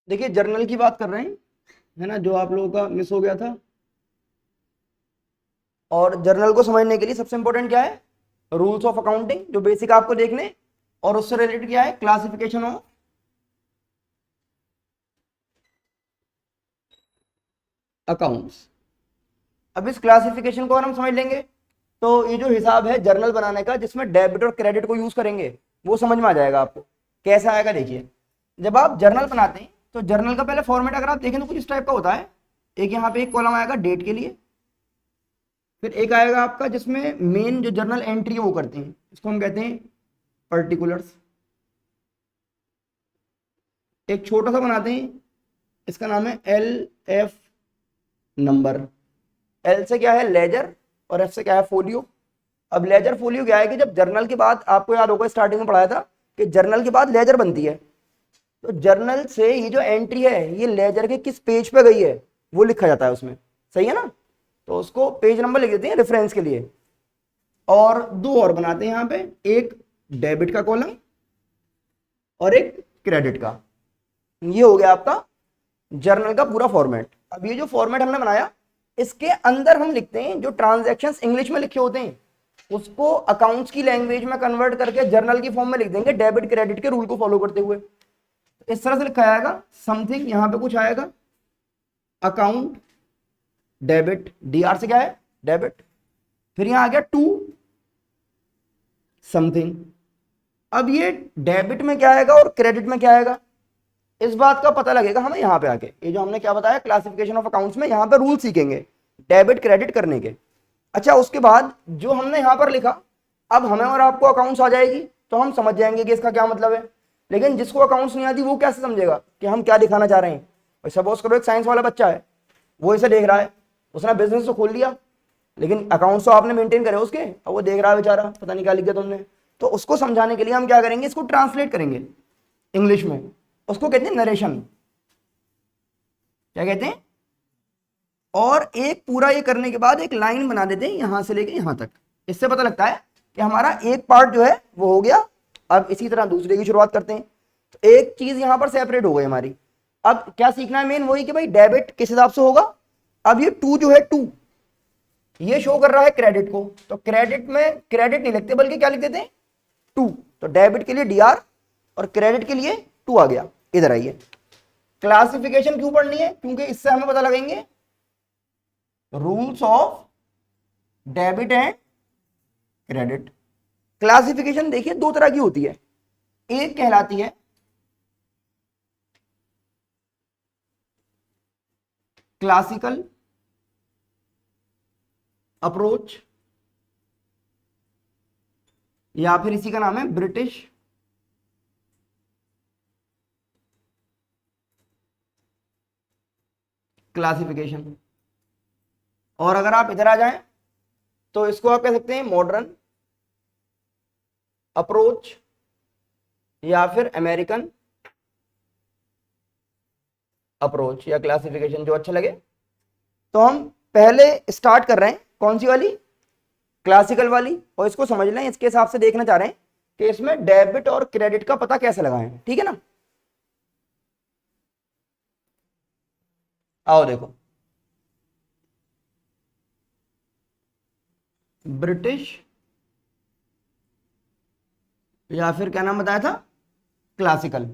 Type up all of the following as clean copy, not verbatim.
देखिए जर्नल की बात कर रहे हैं, है ना, जो आप लोगों का मिस हो गया था। और जर्नल को समझने के लिए सबसे इंपॉर्टेंट क्या है? रूल्स ऑफ अकाउंटिंग, जो बेसिक आपको देखने, और उससे रिलेटेड क्या है? Classification of accounts. अब इस क्लासिफिकेशन को अगर हम समझ लेंगे तो ये जो हिसाब है जर्नल बनाने का, जिसमें डेबिट और क्रेडिट को यूज करेंगे, वो समझ में आ जाएगा आपको। कैसा आएगा देखिए, जब आप जर्नल बनाते हैं तो जर्नल का पहले फॉर्मेट अगर आप देखें तो कुछ इस टाइप का होता है। एक यहाँ पे एक कॉलम आएगा डेट के लिए, फिर एक आएगा आपका जिसमें मेन जो जर्नल एंट्री है वो करते हैं, इसको हम कहते हैं पर्टिकुलर्स। एक छोटा सा बनाते हैं, इसका नाम है एल एफ नंबर। एल से क्या है? लेजर, और एफ से क्या है? फोलियो। अब लेजर फोलियो क्या है कि जब जर्नल के बाद, आपको याद होगा स्टार्टिंग में पढ़ाया था कि जर्नल के बाद लेजर बनती है, तो जर्नल से ये जो एंट्री है ये लेजर के किस पेज पे गई है वो लिखा जाता है उसमें। सही है ना? तो उसको पेज नंबर लिख देते हैं रेफरेंस के लिए। और दो और बनाते हैं यहाँ पे, एक डेबिट का कॉलम और एक क्रेडिट का। ये हो गया आपका जर्नल का पूरा फॉर्मेट। अब ये जो फॉर्मेट हमने बनाया, इसके अंदर हम लिखते हैं जो ट्रांजैक्शंस इंग्लिश में लिखे होते हैं, उसको अकाउंट्स की लैंग्वेज में कन्वर्ट करके जर्नल की फॉर्म में लिख देंगे, डेबिट क्रेडिट के रूल को फॉलो करते हुए। इस तरह से लिखा जाएगा समथिंग, यहां पे कुछ आएगा अकाउंट डेबिट, डीआर से क्या है? डेबिट। फिर यहां आ गया टू समथिंग। अब ये डेबिट में क्या आएगा और क्रेडिट में क्या आएगा, इस बात का पता लगेगा हमें यहाँ पे आके। ये जो हमने क्या बताया क्लासिफिकेशन ऑफ अकाउंट्स में, यहाँ पे रूल सीखेंगे डेबिट क्रेडिट करने के। अच्छा, उसके बाद जो हमने यहाँ पर लिखा, अब हमें और आपको अकाउंट्स आ जाएगी तो हम समझ जाएंगे कि इसका क्या मतलब है। लेकिन जिसको अकाउंट्स नहीं आती वो कैसे समझेगा कि हम क्या दिखाना चाह रहे हैं? सपोज करो एक साइंस वाला बच्चा है, वो इसे देख रहा है, उसने बिजनेस तो खोल लिया, लेकिन अकाउंट्स तो आपने मेंटेन करे उसके, अब वो देख रहा है बेचारा, पता नहीं क्या लिख दिया तुमने। तो उसको समझाने के लिए हम क्या करेंगे, इसको ट्रांसलेट करेंगे इंग्लिश में। उसको कहते हैं नरेशन। क्या कहते हैं? और एक पूरा ये करने के बाद एक लाइन बना देते हैं यहां से लेके यहां तक। इससे पता लगता है कि हमारा एक पार्ट जो है वो हो गया। अब इसी तरह दूसरे की शुरुआत करते हैं, तो एक चीज यहां पर सेपरेट हो गई हमारी। अब क्या सीखना है मेन, वही कि भाई डेबिट किस हिसाब से होगा। अब ये टू जो है, टू ये शो कर रहा है क्रेडिट को, तो क्रेडिट में क्रेडिट नहीं लिखते बल्कि क्या लिख देते हैं? टू। तो डेबिट के लिए डीआर और क्रेडिट के लिए टू आ गया। इधर आइए, क्लासिफिकेशन क्यों पढ़नी है? क्योंकि इससे हमें पता लगेंगे rules of debit and credit. Classification देखिए दो तरह की होती है, एक कहलाती है क्लासिकल अप्रोच, या फिर इसी का नाम है ब्रिटिश क्लासिफिकेशन। और अगर आप इधर आ जाएं तो इसको आप कह सकते हैं मॉडर्न अप्रोच, या फिर अमेरिकन अप्रोच, या क्लासिफिकेशन, जो अच्छा लगे। तो हम पहले स्टार्ट कर रहे हैं कौन सी वाली? क्लासिकल वाली। और इसको समझ लें, इसके हिसाब से देखना चाह रहे हैं कि इसमें डेबिट और क्रेडिट का पता कैसे लगाएं। ठीक है ना? आओ देखो, ब्रिटिश, या फिर क्या नाम बताया था? क्लासिकल।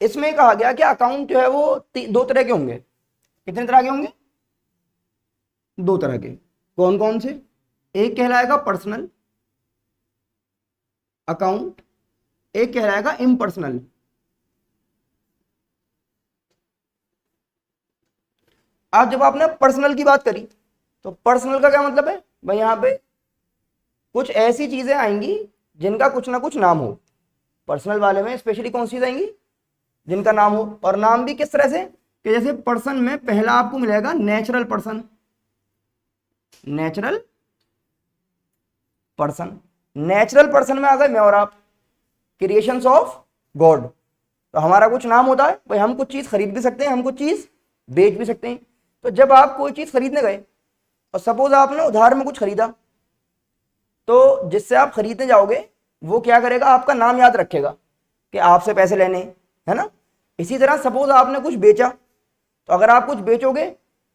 इसमें कहा गया कि अकाउंट जो है वो दो तरह के होंगे। कितने तरह के होंगे? दो तरह के। कौन कौन से? एक कहलाएगा पर्सनल अकाउंट, एक कहलाएगा इम्पर्सनल। अब जब आपने पर्सनल की बात करी, तो पर्सनल का क्या मतलब है भाई? यहां पे कुछ ऐसी चीजें आएंगी जिनका कुछ ना कुछ नाम हो। पर्सनल वाले में स्पेशली कौन सी चीज आएंगी? जिनका नाम हो। और नाम भी किस तरह से कि जैसे पर्सन में पहला आपको मिलेगा natural person, natural person. Natural person में आ गए मैं और आप, क्रिएशंस ऑफ गॉड। तो हमारा कुछ नाम होता है भाई, हम कुछ चीज खरीद भी सकते हैं, हम कुछ चीज बेच भी सकते हैं। तो जब आप कोई चीज खरीदने गए और सपोज आपने उधार में कुछ खरीदा, तो जिससे आप खरीदने जाओगे वो क्या करेगा? आपका नाम याद रखेगा कि आपसे पैसे लेने, है ना? इसी तरह सपोज आपने कुछ बेचा, तो अगर आप कुछ बेचोगे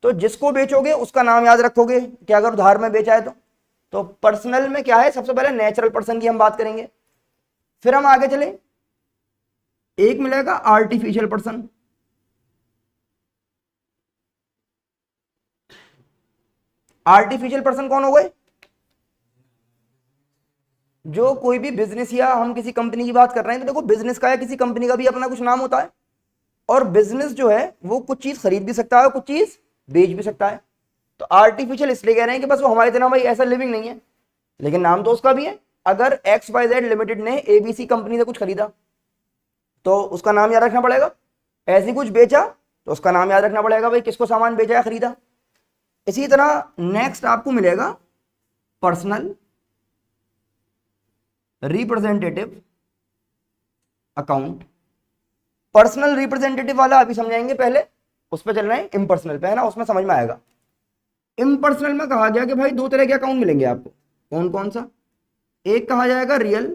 तो जिसको बेचोगे उसका नाम याद रखोगे कि अगर उधार में बेचा है तो पर्सनल में क्या है, सबसे पहले नेचुरल पर्सन की हम बात करेंगे, फिर हम आगे चले, एक मिलेगा आर्टिफिशियल पर्सन। आर्टिफिशियल पर्सन कौन हो गए? जो कोई भी बिजनेस, या हम किसी कंपनी की बात कर रहे हैं तो देखो बिजनेस का या किसी कंपनी का भी अपना कुछ नाम होता है, और बिजनेस जो है वो कुछ चीज खरीद भी सकता है और कुछ चीज बेच भी सकता है। तो आर्टिफिशियल इसलिए कह रहे हैं कि बस वो हमारी तरह भाई ऐसा लिविंग नहीं है, लेकिन नाम तो उसका भी है। अगर XYZ लिमिटेड ने ABC कंपनी से कुछ खरीदा तो उसका नाम याद रखना पड़ेगा, ऐसी कुछ बेचा तो उसका नाम याद रखना पड़ेगा भाई किसको सामान बेचा या खरीदा। इसी तरह नेक्स्ट आपको मिलेगा personal representative account. Personal representative वाला अभी समझाएंगे, पहले उस पर चल रहे हैं इम्पर्सनल पे, है ना, उसमें समझ में आएगा। इम्पर्सनल में कहा गया कि भाई दो तरह के अकाउंट मिलेंगे आपको, कौन कौन सा? एक कहा जाएगा रियल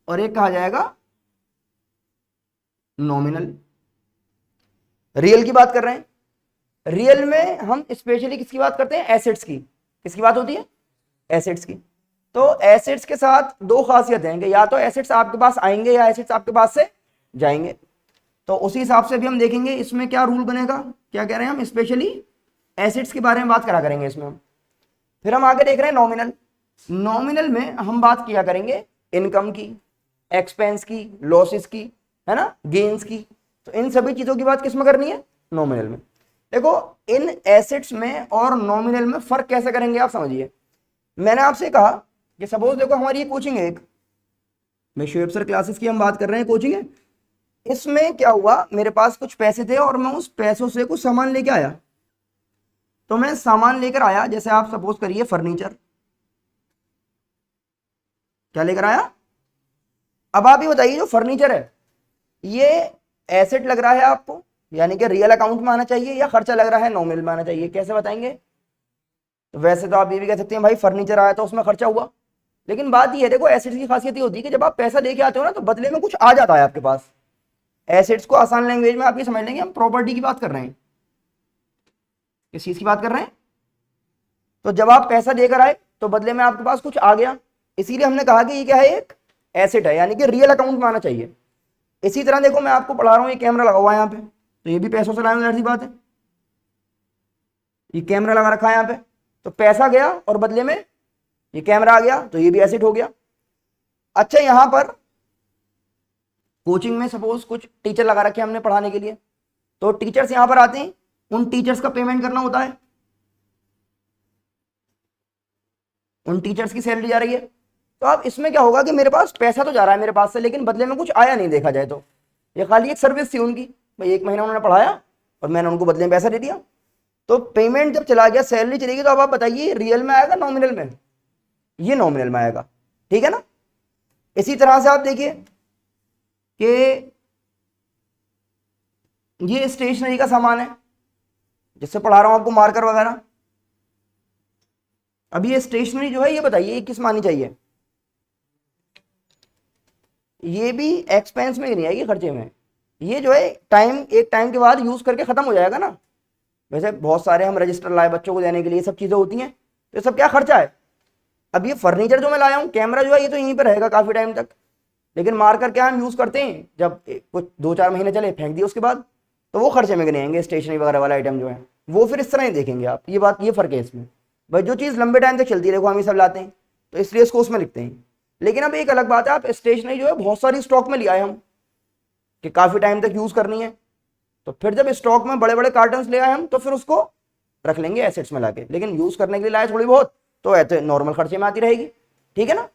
और एक कहा जाएगा नॉमिनल। रियल की बात कर रहे हैं, रियल में हम स्पेशली किसकी बात करते हैं? एसेट्स की। किसकी बात होती है? एसेट्स की। तो एसेट्स के साथ दो खासियतें हैं कि या तो एसेट्स आपके पास आएंगे या एसेट्स आपके पास से जाएंगे। तो उसी हिसाब से भी हम देखेंगे इसमें क्या रूल बनेगा, क्या कह रहे हैं हम, स्पेशली एसेट्स के बारे में बात करा करेंगे इसमें हम। फिर हम आगे देख रहे हैं नॉमिनल। नॉमिनल में हम बात किया करेंगे इनकम की, एक्सपेंस की, लॉसेस की, है ना, गेन्स की। तो इन सभी चीजों की बात किसमें करनी है? नॉमिनल में। देखो इन एसेट्स में और नॉमिनल में फर्क कैसे करेंगे आप समझिए। मैंने आपसे कहा कि सपोज देखो हमारी ये कोचिंग है एक, मैं शुएब सर क्लासेस की हम बात कर रहे हैं, कोचिंग है। इसमें क्या हुआ, मेरे पास कुछ पैसे थे और मैं उस पैसों से कुछ सामान लेके आया। तो मैं सामान लेकर आया, जैसे आप सपोज करिए फर्नीचर, क्या लेकर आया? अब आप ये बताइए जो फर्नीचर है ये एसेट लग रहा है आपको, यानी कि रियल अकाउंट में आना चाहिए, या खर्चा लग रहा है नॉमिनल में आना चाहिए? कैसे बताएंगे? तो वैसे तो आप ये भी कह सकते हैं भाई फर्नीचर आया तो उसमें खर्चा हुआ, लेकिन बात ये है देखो एसेट्स की खासियत ये होती है कि जब आप पैसा दे के आते हो ना तो बदले में कुछ आ जाता है आपके पास। एसेट्स को आसान लैंग्वेज में आप ये समझ लेंगे हम प्रॉपर्टी की बात कर रहे हैं। किस चीज की बात कर रहे हैं? तो जब आप पैसा देकर आए तो बदले में आपके पास कुछ आ गया, इसीलिए हमने कहा कि ये क्या है, एक एसेट है, यानी कि रियल अकाउंट में आना चाहिए। इसी तरह देखो मैं आपको पढ़ा रहा हूँ, ये कैमरा लगा हुआ है यहाँ पे, तो ये भी पैसों से लाए सी बात है, ये कैमरा लगा रखा है यहाँ पे, तो पैसा गया और बदले में ये कैमरा आ गया, तो ये भी एसेट हो गया। अच्छा यहां पर कोचिंग में सपोज कुछ टीचर लगा रखे हैं हमने पढ़ाने के लिए, तो टीचर्स यहां पर आते हैं, उन टीचर्स का पेमेंट करना होता है, उन टीचर्स की सैलरी जा रही है। तो अब इसमें क्या होगा कि मेरे पास पैसा तो जा रहा है मेरे पास से, लेकिन बदले में कुछ आया नहीं, देखा जाए तो ये खाली एक सर्विस थी उनकी, भाई एक महीना उन्होंने पढ़ाया और मैंने उनको बदले में पैसा दे दिया। तो पेमेंट जब चला गया, सैलरी चली गई, तो अब आप बताइए रियल में आएगा नॉमिनल में? ये नॉमिनल में आएगा, ठीक है ना। इसी तरह से आप देखिए कि ये स्टेशनरी का सामान है जिससे पढ़ा रहा हूं आपको, मार्कर वगैरह। अब ये स्टेशनरी जो है ये बताइए ये किस मानी चाहिए? ये भी एक्सपेंस में नहीं आएगी, खर्चे में। ये जो है एक टाइम के बाद यूज करके खत्म हो जाएगा ना। वैसे बहुत सारे हम रजिस्टर लाए बच्चों को देने के लिए, सब चीजें होती हैं, तो ये सब क्या खर्चा है। अब ये फर्नीचर जो मैं लाया हूँ, कैमरा जो है ये तो यहीं पर रहेगा काफी टाइम तक, लेकिन मार्कर क्या हम यूज करते हैं जब कुछ 2-4 महीने चले फेंक दिए उसके बाद, तो वो खर्चे में गिने आएंगे। स्टेशनरी वगैरह वाला आइटम जो है वो फिर इस तरह ही देखेंगे आप, ये बात, ये फर्क है इसमें। भाई जो चीज लंबे टाइम तक चलती है, देखो हम ये सब लाते हैं तो इसलिए इसको उसमें लिखते हैं। लेकिन अब एक अलग बात है, आप स्टेशनरी जो है बहुत सारी स्टॉक में लिया है हम कि काफी टाइम तक यूज करनी है, तो फिर जब स्टॉक में बड़े बड़े कार्टन्स ले आए हम तो फिर उसको रख लेंगे एसेट्स में लाके, लेकिन यूज करने के लिए लाए थोड़ी बहुत तो ऐसे नॉर्मल खर्चे में आती रहेगी, ठीक है ना।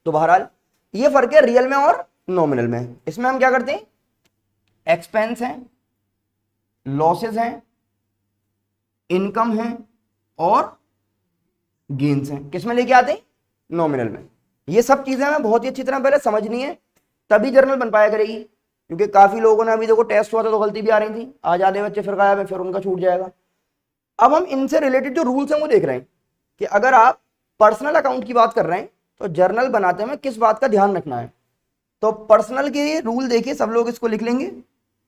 तो बहरहाल ये फर्क है रियल में और नॉमिनल में। इसमें हम क्या करते हैं, एक्सपेंस है, लॉसेस हैं, इनकम है और गेन्स हैं, किसमें लेके आते हैं? नॉमिनल में। ये सब चीजें हमें बहुत ही अच्छी तरह पहले समझनी है, तभी जर्नल बन पाया करेगी। क्योंकि काफी लोगों ने अभी देखो टेस्ट हुआ था तो गलती भी आ रही थी, आज आधे बच्चे फिर गायब है, फिर उनका छूट जाएगा। अब हम इनसे रिलेटेड जो रूल्स हैं वो देख रहे हैं कि अगर आप पर्सनल अकाउंट की बात कर रहे हैं तो जर्नल बनाते में किस बात का ध्यान रखना है। तो पर्सनल के रूल देखिए, सब लोग इसको लिख लेंगे।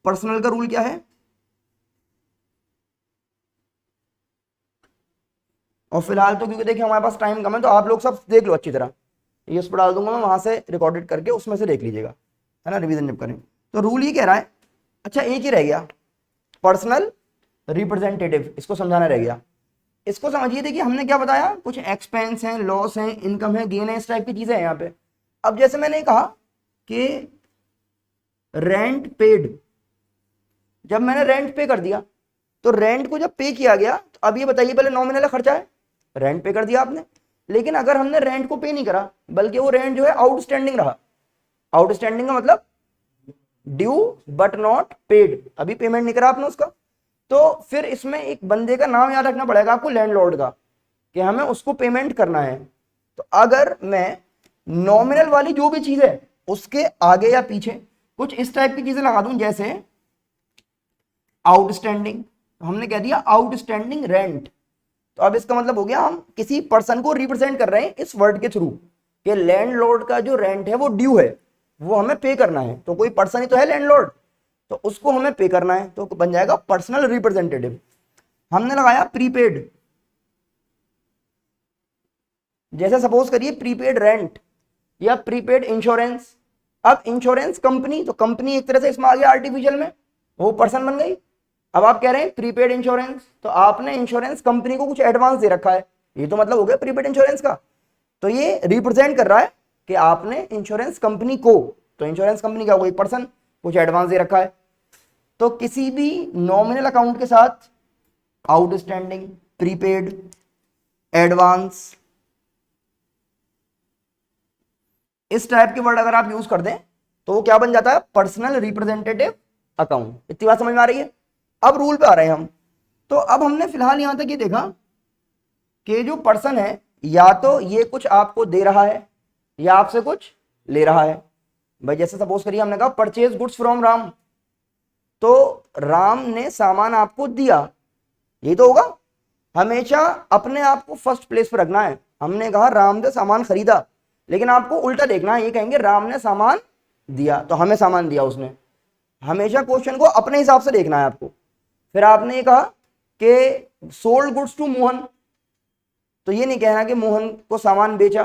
पर्सनल का रूल क्या है, और फिलहाल तो क्योंकि देखिए हमारे पास टाइम कम है तो आप लोग सब देख लो अच्छी तरह, ये उस पर डाल दूंगा मैं, वहां से रिकॉर्डेड करके उसमें से देख लीजिएगा, है ना, रिवीजन जब करें। तो रूल ये कह रहा है, अच्छा एक ही रह गया, पर्सनल रिप्रेजेंटेटिव, इसको समझाना रह गया। इसको समझिए, देखिए हमने क्या बताया, कुछ एक्सपेंस हैं, लॉस हैं, इनकम है, गेन है, इस टाइप की चीजें हैं यहाँ पे। अब जैसे मैंने कहा कि रेंट पेड, जब मैंने रेंट पे कर दिया, तो रेंट को जब पे किया गया, तो अब ये बताइए पहले नॉमिनल खर्चा है, रेंट पे कर दिया आपने। लेकिन अगर हमने रेंट को पे नहीं करा, बल्कि वो रेंट जो है आउटस्टैंडिंग रहा, आउटस्टैंडिंग का मतलब ड्यू बट नॉट पेड, अभी पेमेंट नहीं करा आपने उसका, तो फिर इसमें एक बंदे का नाम याद रखना पड़ेगा आपको, लैंडलॉर्ड का, कि हमें उसको पेमेंट करना है। तो अगर मैं नॉमिनल वाली जो भी चीज है उसके आगे या पीछे कुछ इस टाइप की चीजें लगा दूं, जैसे आउटस्टैंडिंग, हमने कह दिया आउटस्टैंडिंग रेंट, तो अब इसका मतलब हो गया हम किसी पर्सन को रिप्रेजेंट कर रहे हैं इस वर्ड के थ्रू, कि लैंडलॉर्ड का जो रेंट है वो ड्यू है, वो हमें पे करना है। तो कोई पर्सन ही तो है लैंडलॉर्ड, तो उसको हमें पे करना है, तो बन जाएगा पर्सनल रिप्रेजेंटेटिव। हमने लगाया प्रीपेड, जैसे सपोज करिए प्रीपेड रेंट या प्रीपेड इंश्योरेंस। अब इंश्योरेंस कंपनी, तो कंपनी एक तरह से इसमें आ गया आर्टिफिशियल में, वो पर्सन बन गई। अब आप कह रहे हैं प्रीपेड इंश्योरेंस, तो आपने इंश्योरेंस कंपनी को कुछ एडवांस दे रखा है, ये तो मतलब हो गया प्रीपेड इंश्योरेंस का, तो ये रिप्रेजेंट कर रहा है कि आपने इंश्योरेंस कंपनी को, तो इंश्योरेंस कंपनी का कोई पर्सन कुछ एडवांस दे रखा है। तो किसी भी नॉमिनल अकाउंट के साथ आउटस्टैंडिंग, प्रीपेड, एडवांस, इस टाइप के वर्ड अगर आप यूज कर दें तो वो क्या बन जाता है, पर्सनल रिप्रेजेंटेटिव अकाउंट। इतनी बात समझ में आ रही है। अब रूल पे आ रहे हैं हम। तो अब हमने फिलहाल यहां तक ये देखा कि जो पर्सन है या तो ये कुछ आपको दे रहा है या आपसे कुछ ले रहा है। भाई जैसे सपोज करिए हमने कहा परचेज गुड्स फ्रॉम राम, तो राम ने सामान आपको दिया, ये तो होगा। हमेशा अपने आप को फर्स्ट प्लेस पर रखना है। हमने कहा राम ने सामान खरीदा, लेकिन आपको उल्टा देखना है, ये कहेंगे राम ने सामान दिया, तो हमें सामान दिया उसने। हमेशा क्वेश्चन को अपने हिसाब से देखना है आपको। फिर आपने ये कहा कि सोल्ड गुड्स टू मोहन, तो ये नहीं कहना कि मोहन को सामान बेचा,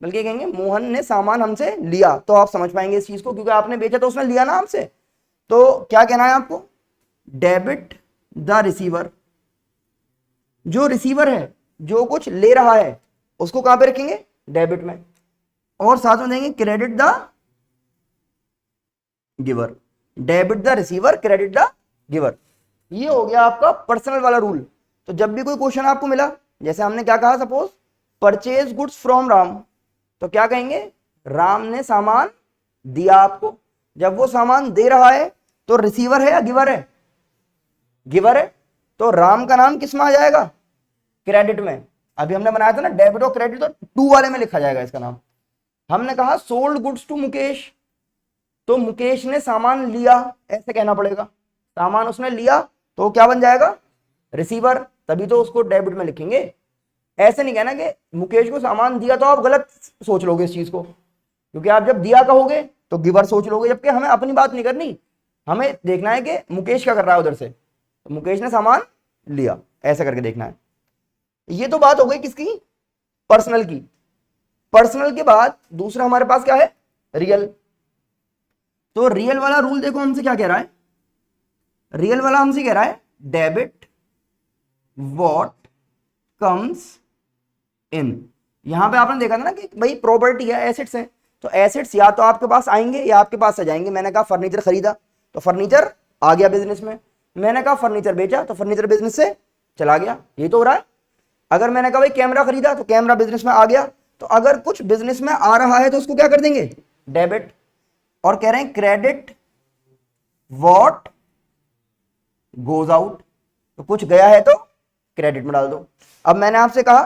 बल्कि कहेंगे मोहन ने सामान हमसे लिया, तो आप समझ पाएंगे इस चीज को, क्योंकि आपने बेचा तो उसने लिया ना हमसे। तो क्या कहना है आपको, डेबिट द रिसीवर, जो रिसीवर है जो कुछ ले रहा है उसको कहां पे रखेंगे, डेबिट में, और साथ में देंगे credit the giver, debit the receiver, credit the giver. ये हो गया आपका पर्सनल वाला रूल। तो जब भी कोई क्वेश्चन आपको मिला, जैसे हमने क्या कहा, suppose purchase goods from Ram, तो क्या कहेंगे, राम ने सामान दिया आपको। जब वो सामान दे रहा है तो रिसीवर है या गिवर है, गिवर है, तो राम का नाम किस में आ जाएगा, क्रेडिट में। अभी हमने बनाया था ना डेबिट और क्रेडिट, तो टू वाले में लिखा जाएगा इसका नाम। हमने कहा सोल्ड गुड्स टू मुकेश, तो मुकेश ने सामान लिया, ऐसे कहना पड़ेगा, सामान उसने लिया, तो क्या बन जाएगा, रिसीवर, तभी तो उसको डेबिट में लिखेंगे। ऐसे नहीं कहना कि मुकेश को सामान दिया, तो आप गलत सोच लोगे इस चीज को, क्योंकि आप जब दिया कहोगे तो गिवर सोच लोगे, जबकि हमें अपनी बात नहीं करनी, हमें देखना है कि मुकेश क्या कर रहा है उधर से, तो मुकेश ने सामान लिया, ऐसा करके देखना है। ये तो बात हो गई किसकी, पर्सनल की। पर्सनल के बाद दूसरा हमारे पास क्या है, रियल। तो रियल वाला रूल देखो हमसे क्या कह रहा है, रियल वाला हमसे कह रहा है डेबिट व्हाट कम्स इन। यहां पे आपने देखा था ना कि भाई प्रॉपर्टी है, एसेट्स है, तो एसेट्स या तो आपके पास आएंगे या आपके पास से जाएंगे। मैंने कहा फर्नीचर खरीदा तो फर्नीचर आ गया बिजनेस में, मैंने कहा फर्नीचर बेचा तो फर्नीचर बिजनेस से चला गया, ये तो हो रहा है। अगर मैंने कहा भाई कैमरा खरीदा तो कैमरा बिजनेस में आ गया। तो अगर कुछ बिजनेस में आ रहा है तो उसको क्या कर देंगे, डेबिट। और कह रहे हैं क्रेडिट व्हाट गोज आउट, तो कुछ गया है तो क्रेडिट में डाल दो। अब मैंने आपसे कहा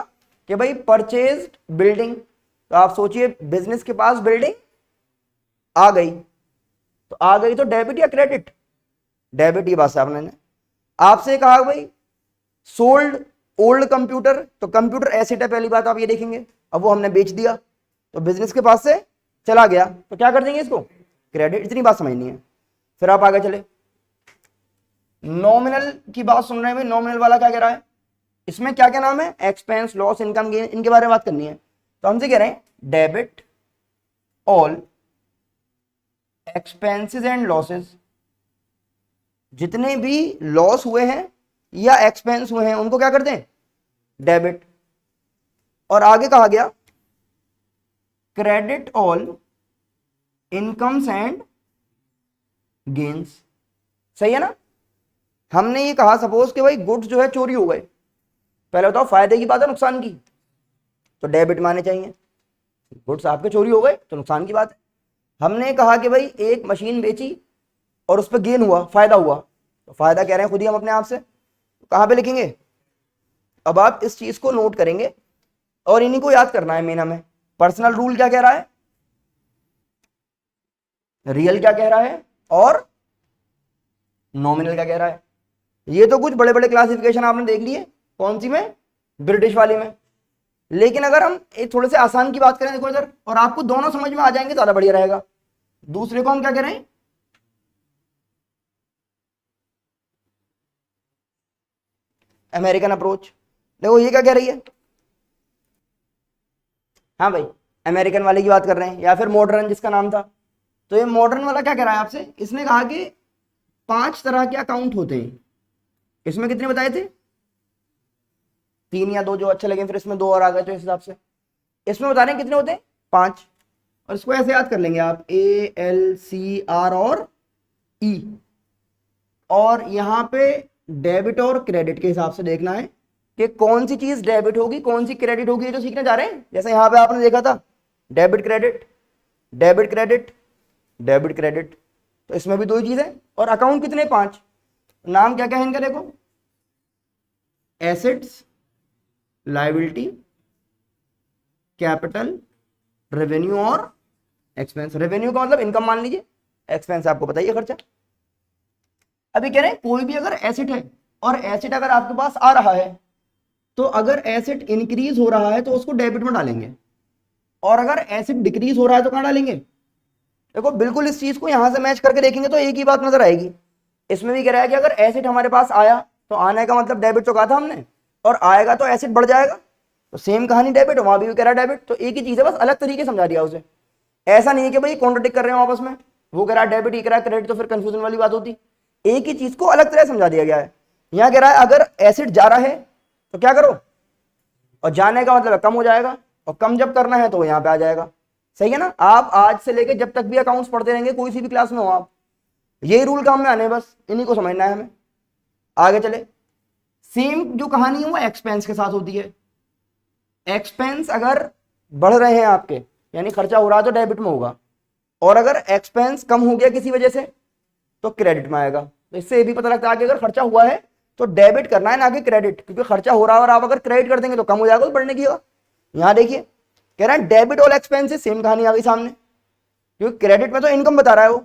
कि भाई परचेज्ड बिल्डिंग, तो आप सोचिए बिजनेस के पास बिल्डिंग आ गई, तो आ गई तो डेबिट या क्रेडिट, डेबिट। ये बात आपने आपसे कहा भाई सोल्ड ओल्ड कंप्यूटर, तो कंप्यूटर एसेट है, पहली बात आप ये देखेंगे। अब वो हमने बेच दिया, तो बिजनेस के पास से चला गया तो क्या कर देंगे इसको, क्रेडिट। इतनी बात समझनी है। फिर आप आगे चले, नॉमिनल की बात सुन रहे हैं भाई। नॉमिनल वाला क्या कह रहा है, इसमें क्या क्या नाम है, एक्सपेंस, लॉस, इनकम, गेन, इनके बारे में बात करनी है। तो हमसे कह रहे हैं debit all expenses and losses, जितने भी लॉस हुए हैं या एक्सपेंस हुए हैं उनको क्या कर दें, डेबिट। और आगे कहा गया credit all incomes and gains. सही है ना। हमने ये कहा सपोज कि भाई गुड्स जो है चोरी हो गए, पहले बताओ फायदे की बात है नुकसान की, तो डेबिट माने चाहिए। गुड्स आपके चोरी हो गए तो नुकसान की बात है। हमने कहा कि भाई एक मशीन बेची और उस पर गेन हुआ, फायदा हुआ, तो फायदा कह रहे हैं खुद ही हम अपने आप से, तो कहां पे लिखेंगे। अब आप इस चीज को नोट करेंगे और इन्हीं को याद करना है मेन हमें। पर्सनल रूल क्या कह रहा है, रियल क्या कह रहा है, और नॉमिनल क्या कह रहा है। ये तो कुछ बड़े बड़े क्लासिफिकेशन आपने देख लिए, कौन सी में, ब्रिटिश वाली में। लेकिन अगर हम एक थोड़े से आसान की बात करें, देखो इधर, और आपको दोनों समझ में आ जाएंगे ज्यादा बढ़िया रहेगा। दूसरे को हम क्या कह रहे हैं, अमेरिकन अप्रोच। देखो ये क्या कह रही है, हाँ भाई अमेरिकन वाले की बात कर रहे हैं, या फिर मॉडर्न जिसका नाम था। तो ये मॉडर्न वाला क्या कह रहा है आपसे, इसने कहा कि 5 तरह के अकाउंट होते हैं। इसमें कितने बताए थे, 3 या 2 जो अच्छे लगे, फिर इसमें 2 और आ गए, तो इस हिसाब से इसमें बता रहे हैं कितने होते हैं, 5। और इसको ऐसे याद कर लेंगे आप, ALCR और E। और यहाँ पे डेबिट और क्रेडिट के हिसाब से देखना है कि कौन सी चीज डेबिट होगी कौन सी क्रेडिट होगी, ये जो सीखने जा रहे हैं। जैसे यहाँ पे आपने देखा था debit credit, debit credit, debit credit, तो इसमें भी 2 ही चीज है। और अकाउंट कितने, 5। नाम क्या क्या है इनका, देखो, एसेट्स, लायबिलिटी, कैपिटल, रेवेन्यू और एक्सपेंस। रेवेन्यू का मतलब इनकम मान लीजिए, एक्सपेंस आपको बताइए खर्चा। अभी कह रहे हैं कोई भी अगर एसेट है और एसेट अगर आपके पास आ रहा है, तो अगर एसेट इंक्रीज हो रहा है तो उसको डेबिट में डालेंगे, और अगर एसेट डिक्रीज हो रहा है तो कहां डालेंगे। देखो बिल्कुल इस चीज को यहां से मैच करके देखेंगे तो एक ही बात नजर आएगी। इसमें भी कह रहा है कि अगर एसेट हमारे पास आया तो आने का मतलब डेबिट तो कहा था हमने, और आएगा तो एसेट बढ़ जाएगा, तो सेम कहानी डेबिट, वहां भी कह रहा है डेबिट। तो एक ही चीज है, बस अलग तरीके समझा दिया उसे। ऐसा नहीं है कि भाई कॉन्ट्रडिक्ट कर रहे हो आपस में, वो कह रहा है डेबिट, ये कह रहा है क्रेडिट, तो फिर कंफ्यूजन वाली बात होती। एक ही चीज को अलग तरह समझा दिया गया है। यहां कह रहा है अगर एसेट जा रहा है तो क्या करो, और जाने का मतलब कम हो जाएगा, और कम जब करना है तो यहाँ पे आ जाएगा। सही है ना। आप आज से लेके जब तक भी अकाउंट्स पढ़ते रहेंगे, कोई सी भी क्लास में हो आप, यही रूल काम में आने हैं, बस इन्हीं को समझना है हमें। आगे चले, सेम जो कहानी है वो एक्सपेंस के साथ होती है। एक्सपेंस अगर बढ़ रहे हैं आपके, यानी खर्चा हो रहा है, तो डेबिट में होगा, और अगर एक्सपेंस कम हो गया किसी वजह से तो क्रेडिट में आएगा। तो इससे ये भी पता लगता है कि अगर खर्चा हुआ है तो डेबिट करना है, ना कि क्रेडिट, क्योंकि खर्चा हो रहा है और आप अगर क्रेडिट कर देंगे तो कम हो जाएगा, तो बढ़ने की होगा। यहां देखिए कह रहा है डेबिट ऑल एक्सपेंसेस, सेम कहानी आ गई सामने, क्योंकि क्रेडिट में तो इनकम बता रहा है वो।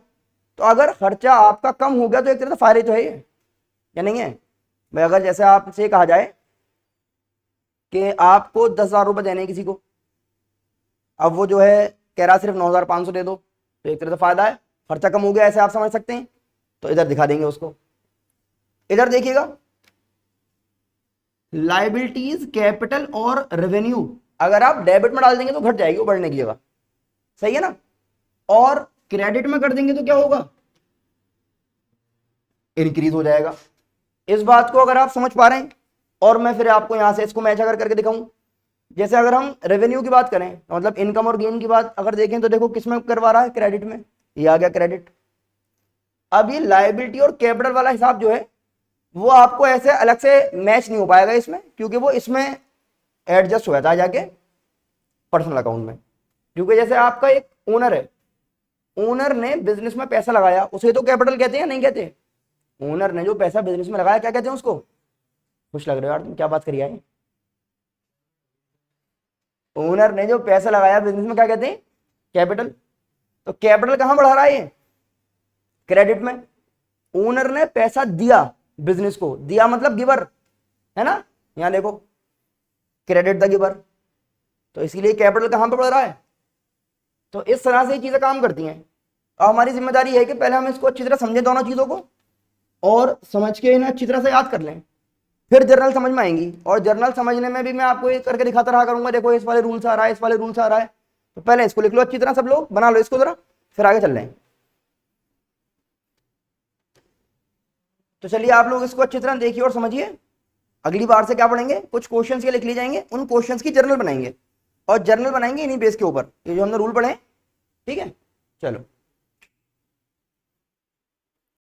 तो अगर खर्चा आपका कम हो गया तो एक तरह से फायदे तो है ये, या नहीं है भाई। अगर जैसे आपसे कहा जाए कि आपको 10,000 रुपये देने किसी को, अब वो जो है कह रहा सिर्फ 9,500 दे दो, तो एक तरह से फायदा है, खर्चा कम हो गया, ऐसे आप समझ सकते हैं। तो इधर दिखा देंगे उसको। इधर देखिएगा, लाइबिलिटीज, कैपिटल और रेवेन्यू अगर आप डेबिट में डाल देंगे तो घट जाएगी, वो बढ़ने की जगह। सही है ना। और क्रेडिट में कर देंगे तो क्या होगा, इंक्रीज हो जाएगा। इस बात को अगर आप समझ पा रहे हैं, और मैं फिर आपको यहां से इसको मैच अगर करके दिखाऊं, जैसे अगर हम रेवेन्यू की बात करें, मतलब इनकम और गेन की बात अगर देखें, तो देखो किसमें करवा रहा है, क्रेडिट में, ये आ गया क्रेडिट। अब ये लायबिलिटी और कैपिटल वाला हिसाब जो है वो आपको ऐसे अलग से मैच नहीं हो पाएगा इसमें, क्योंकि वो इसमें एडजस्ट हो जाता है जाके पर्सनल अकाउंट में। क्योंकि जैसे आपका एक ओनर है, ओनर ने बिजनेस में पैसा लगाया, उसे तो कैपिटल कहते हैं, नहीं कहते। ओनर ने जो पैसा बिजनेस में लगाया क्या कहते हैं उसको, खुश लग रहे हो यार तुम, क्या बात करिए है। ओनर ने जो पैसा लगाया बिजनेस में क्या कहते हैं, कैपिटल। तो कैपिटल कहां बढ़ा रहा है ये, क्रेडिट में। ओनर ने पैसा दिया बिजनेस को, दिया मतलब गिवर है ना, यहां देखो क्रेडिट द गिवर, तो इसीलिए कैपिटल कहां पे बढ़ रहा है, तो इस तरह से ये चीजें काम करती हैं। और हमारी जिम्मेदारी है कि पहले हम इसको अच्छी तरह समझें दोनों चीजों को, और समझ के इन्हें अच्छी तरह से याद कर लें, फिर जर्नल समझ में आएंगी। और जर्नल समझने में भी मैं आपको ये करके दिखाता रहा करूंगा, देखो इस वाले रूल से आ रहा है, इस वाले रूल से आ रहा है, तो पहले इसको लिख लो अच्छी तरह, सब लोग बना लो इसको जरा, फिर आगे चल रहे हैं। तो चलिए आप लोग इसको अच्छी तरह देखिए और समझिए। अगली बार से क्या पढ़ेंगे, कुछ क्वेश्चंस ये लिख लिए जाएंगे, उन क्वेश्चंस की जर्नल बनाएंगे, और जर्नल बनाएंगे इन्हीं बेस के ऊपर, ये जो हमने रूल पढ़े हैं, ठीक है। चलो।